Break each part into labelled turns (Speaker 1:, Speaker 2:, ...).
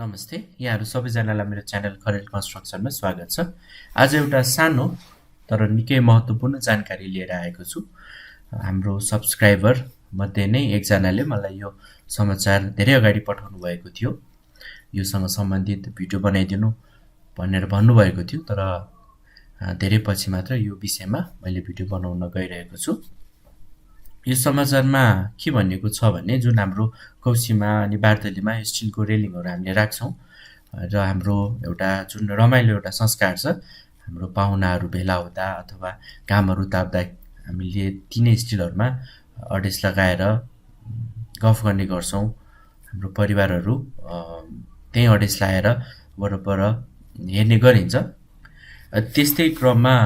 Speaker 1: नमस्ते, यहाँहरू सबैजनालाई मेरो च्यानल खरेल कन्स्ट्रक्सनमा स्वागत छ। आज एउटा सानो तर निकै महत्त्वपूर्ण जानकारी लिएर आएको छु। हाम्रो सब्सक्राइबर मध्ये नै एकजनाले मलाई यो समाचार धेरै अगाडि पठाउनु भएको थियो। योसँग सम्बन्धित भिडियो बनाइदिनु भनेर भन्नुभएको थियो, तर धेरै पछि मात्र यो विषयमा मैले भिडियो बनाउन गइरहेको छु। यो समाचारमा के भनिएको छ भने जुन हाम्रो कौसीमा अनि बार्दलीमा स्टिलको रेलिङहरू हामीले राख्छौँ र हाम्रो एउटा जुन रमाइलो एउटा संस्कार छ, हाम्रो पाहुनाहरू भेला हुँदा अथवा कामहरू ताप्दा हामीले तिनै स्टिलहरूमा अडेस लगाएर गफ गर्ने गर्छौँ। हाम्रो परिवारहरू त्यही अडेस लाएर वरपर हेर्ने गरिन्छ। त्यस्तै क्रममा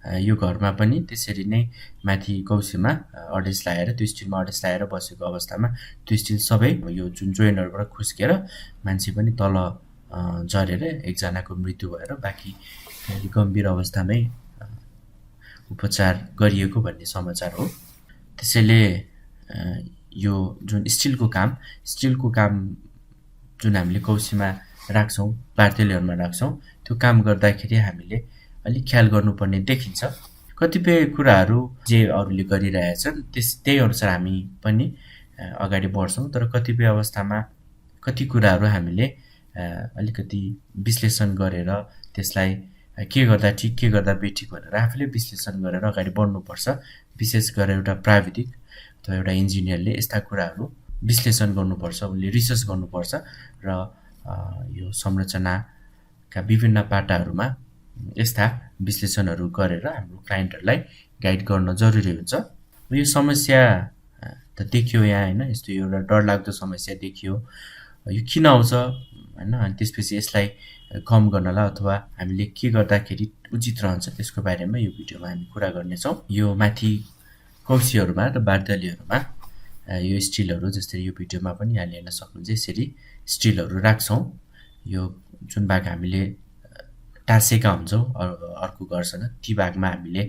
Speaker 1: यो घरमा पनि त्यसरी नै माथि कौसीमा अडेस लाएर त्यो स्टिलमा अडेस लाएर बसेको अवस्थामा त्यो स्टिल सबै यो जुन जोइनहरूबाट खुस्केर मान्छे पनि तल झरेर एकजनाको मृत्यु भएर बाँकी गम्भीर अवस्थामै उपचार गरिएको भन्ने समाचार हो। त्यसैले यो जुन स्टिलको काम जुन हामीले कौसीमा राख्छौँ, बार्दलीहरूमा राख्छौँ, त्यो काम गर्दाखेरि हामीले अलिक ख्याल गर्नुपर्ने देखिन्छ। कतिपय कुराहरू जे अरूले गरिरहेछन् त्यही अनुसार हामी पनि अगाडि बढ्छौँ, तर कतिपय अवस्थामा कति कुराहरू हामीले अलिकति विश्लेषण गरेर त्यसलाई के गर्दा ठिक के गर्दा बेठिक भनेर आफूले विश्लेषण गरेर अगाडि बढ्नुपर्छ। विशेष गरेर एउटा प्राविधिक अथवा एउटा इन्जिनियरले यस्ता कुराहरू विश्लेषण गर्नुपर्छ, उसले रिसर्च गर्नुपर्छ र यो संरचनाका विभिन्न पाटाहरूमा यस्ता विश्लेषणहरू गरेर हाम्रो क्लाइन्टहरूलाई गाइड गर्न जरुरी हुन्छ। यो समस्या त देखियो यहाँ होइन, यस्तो एउटा डरलाग्दो समस्या देखियो। यो किन आउँछ होइन, अनि त्यसपछि यसलाई कम गर्नलाई अथवा हामीले के गर्दाखेरि उचित रहन्छ त्यसको बारेमा यो भिडियोमा हामी कुरा गर्नेछौँ। यो माथि कौसीहरूमा र बार्दलीहरूमा यो स्टिलहरू जस्तै यो भिडियोमा पनि यहाँले हेर्न सक्नुहुन्छ, यसरी स्टिलहरू राख्छौँ। यो जुन भाग हामीले टाँसेका हुन्छौँ अर्को घरसँग ती भागमा हामीले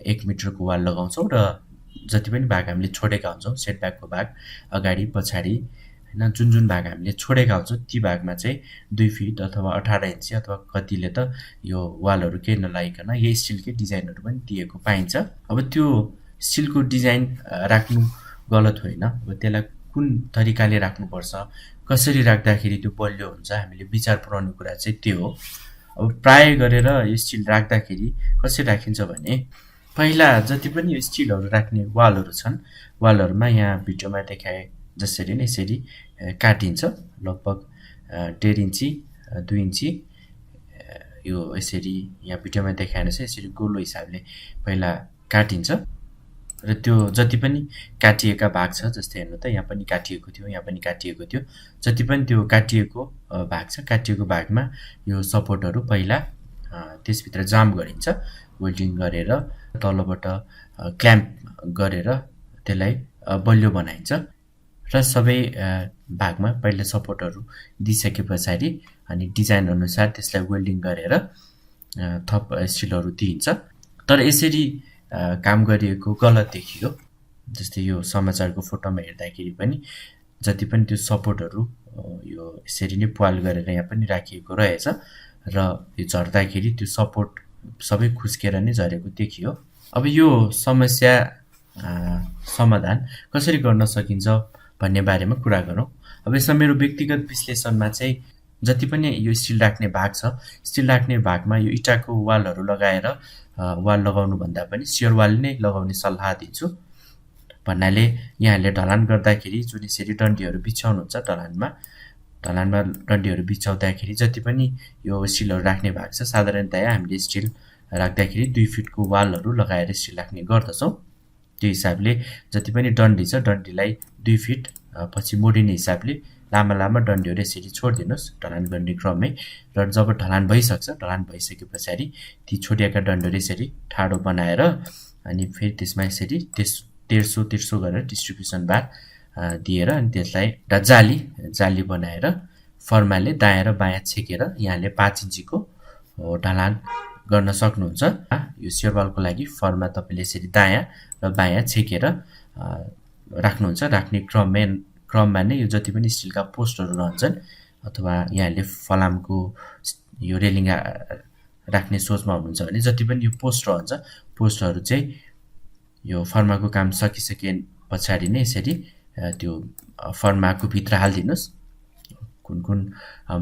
Speaker 1: 1 मिटरको वाल लगाउँछौँ र जति पनि भाग हामीले छोडेका हुन्छौँ, सेटब्याकको भाग अगाडि पछाडि होइन, जुन भाग हामीले छोडेका हुन्छौँ ती भागमा चाहिँ 2 फिट अथवा 18 इन्ची अथवा कतिले त यो वालहरू केही नलागिकन यही स्टिलकै डिजाइनहरू पनि दिएको पाइन्छ। अब त्यो स्टिलको डिजाइन राख्नु गलत होइन, अब त्यसलाई कुन तरिकाले राख्नुपर्छ, कसरी राख्दाखेरि त्यो बलियो हुन्छ, हामीले विचार पुर्याउने कुरा चाहिँ त्यो हो। अब प्राय गरेर यो स्टिल राख्दाखेरि कसरी राखिन्छ भने पहिला जति पनि यो स्टिलहरू राख्ने वालहरू छन्, वालहरूमा यहाँ भिडियोमा देखाए जसरी नै यसरी काटिन्छ। लगभग 1.5 इन्ची 2 इन्ची यो यसरी यहाँ भिडियोमा देखाएर चाहिँ यसरी गोलो हिसाबले पहिला काटिन्छ र त्यो जति पनि काटिएका भाग छ, जस्तै हेर्नु त यहाँ पनि काटिएको थियो, यहाँ पनि काटिएको थियो, जति पनि त्यो काटिएको भाग छ, काटिएको भागमा यो सपोर्टहरू पहिला त्यसभित्र जाम गरिन्छ, वेल्डिङ गरेर तलबाट क्ल्याम्प गरेर त्यसलाई बलियो बनाइन्छ र सबै भागमा पहिला सपोर्टहरू दिइसके पछाडि अनि डिजाइन अनुसार त्यसलाई वेल्डिङ गरेर थप स्टिलहरू दिइन्छ। तर यसरी काम गरिएको गलत देखियो। जस्तै यो समाचारको फोटोमा हेर्दाखेरि पनि जति पनि त्यो सपोर्टहरू यो यसरी नै प्वाल गरेर यहाँ पनि राखिएको रहेछ र यो झर्दाखेरि त्यो सपोर्ट सबै खुस्केर नै झरेको देखियो। अब यो समस्या समाधान कसरी गर्न सकिन्छ भन्ने बारेमा कुरा गरौँ। अब यसमा मेरो व्यक्तिगत विश्लेषणमा चाहिँ जति पनि यो स्टिल राख्ने भाग छ, स्टिल राख्ने भागमा यो इँटाको वालहरू लगाएर वाल लगाउनुभन्दा पनि सियर वाल नै लगाउने सल्लाह दिन्छु। भन्नाले यहाँले ढलान गर्दाखेरि जुन यसरी डन्डीहरू बिछाउनुहुन्छ, ढलानमा डन्डीहरू बिछाउँदाखेरि जति पनि यो स्टिलहरू राख्ने भाग छ, साधारणतया हामीले स्टिल राख्दाखेरि 2 फिटको वालहरू लगाएर स्टिल राख्ने गर्दछौँ। त्यो हिसाबले जति पनि डन्डी छ, डन्डीलाई 2 फिट पछि मोडिने हिसाबले लामा डन्डीहरू यसरी छोडिदिनुहोस् ढलान गर्ने क्रममै, र जब ढलान भइसक्छ, ढलान भइसके पछाडि ती छोडिएका डन्डीहरू यसरी ठाडो बनाएर अनि फेरि त्यसमा यसरी 1300 गरेर डिस्ट्रिब्युसन बार दिएर अनि त्यसलाई एउटा जाली बनाएर फर्माले दायाँ र बायाँ छेकेर यहाँले 5 इन्चीको ढलान गर्न सक्नुहुन्छ। यो सियरवालको लागि फर्मा तपाईँले यसरी दायाँ र बायाँ छेकेर राख्नुहुन्छ। राख्ने क्रममा नै यो जति पनि स्टिलका पोस्टहरू रहन्छन् अथवा यहाँले फलामको यो रेलिङ राख्ने सोचमा हुनुहुन्छ भने जति पनि यो पोस्ट रहन्छ पोस्टहरू चाहिँ यो फर्माको काम सकिसके पछाडि नै यसरी त्यो फर्माको भित्र हालिदिनुहोस् कुन कुन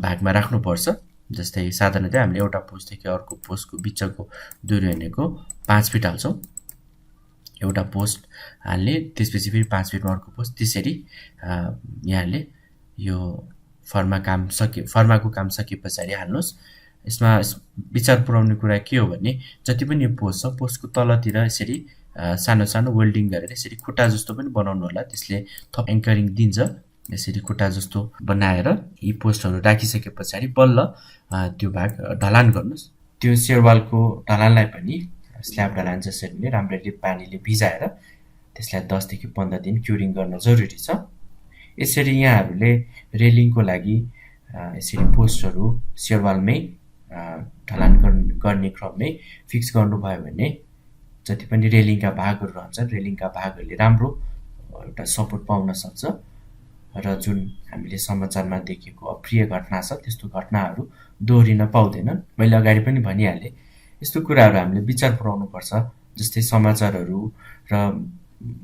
Speaker 1: भागमा राख्नुपर्छ। जस्तै साधारणतया हामीले एउटा पोस्टदेखि अर्को पोस्टको बिचको दूरी भनेको 5 फिट हाल्छौँ। एउटा पोस्ट हाल्ने त्यसपछि फेरि 5 फिटमा अर्को पोस्ट, त्यसरी यहाँले यो फर्माको काम सके पछाडि हाल्नुहोस्। यसमा विचार पुर्याउने कुरा के हो भने जति पनि यो पोस्ट छ पोस्टको तलतिर यसरी सानो सानो वेल्डिङ गरेर यसरी खुट्टा जस्तो पनि बनाउनु होला, त्यसले थप एङ्करिङ दिन्छ। यसरी खुट्टा जस्तो बनाएर यी पोस्टहरू राखिसके पछाडि बल्ल त्यो भाग ढलान गर्नुहोस्। त्यो सेरवालको ढलानलाई पनि स्ल्याब ढलान जसरी नै राम्ररी पानीले भिजाएर त्यसलाई 10 देखि 15 दिन क्युरिङ गर्न जरुरी छ। यसरी यहाँहरूले रेलिङको लागि यसरी पोस्टहरू सेरवालमै ढलान गर्ने क्रममै फिक्स गर्नुभयो भने जति पनि रेलिङका भागहरू रहन्छन् रेलिङका भागहरूले राम्रो एउटा सपोर्ट पाउन सक्छ र जुन हामीले समाचारमा देखेको अप्रिय घटना छ त्यस्तो घटनाहरू दोहोरिन पाउँदैनन्। मैले अगाडि पनि भनिहालेँ, यस्तो कुराहरू हामीले विचार पुर्याउनुपर्छ। जस्तै समाचारहरू र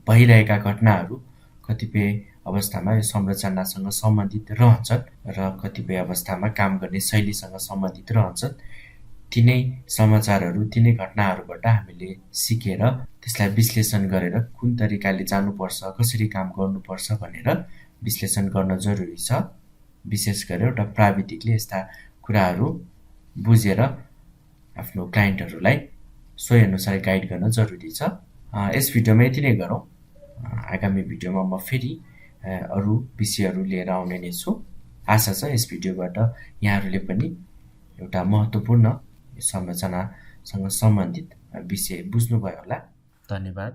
Speaker 1: भइरहेका घटनाहरू कतिपय अवस्थामा यो संरचनासँग सम्बन्धित रहन्छन् र कतिपय अवस्थामा काम गर्ने शैलीसँग सम्बन्धित रहन्छन्। तिनै समाचारहरू तिनै घटनाहरूबाट हामीले सिकेर त्यसलाई विश्लेषण गरेर कुन तरिकाले जानुपर्छ कसरी काम गर्नुपर्छ भनेर विश्लेषण गर्न जरुरी छ। विशेष गरेर एउटा प्राविधिकले यस्ता कुराहरू बुझेर आफ्नो क्लाइन्टहरूलाई सोही अनुसार गाइड गर्न जरुरी छ। यस भिडियोमा यति नै गरौँ। आगामी भिडियोमा म फेरि अरू विषयहरू लिएर आउने नै छु। आशा छ यस भिडियोबाट यहाँहरूले पनि एउटा महत्त्वपूर्ण संरचनासँग सम्बन्धित विषय बुझ्नुभयो होला। धन्यवाद।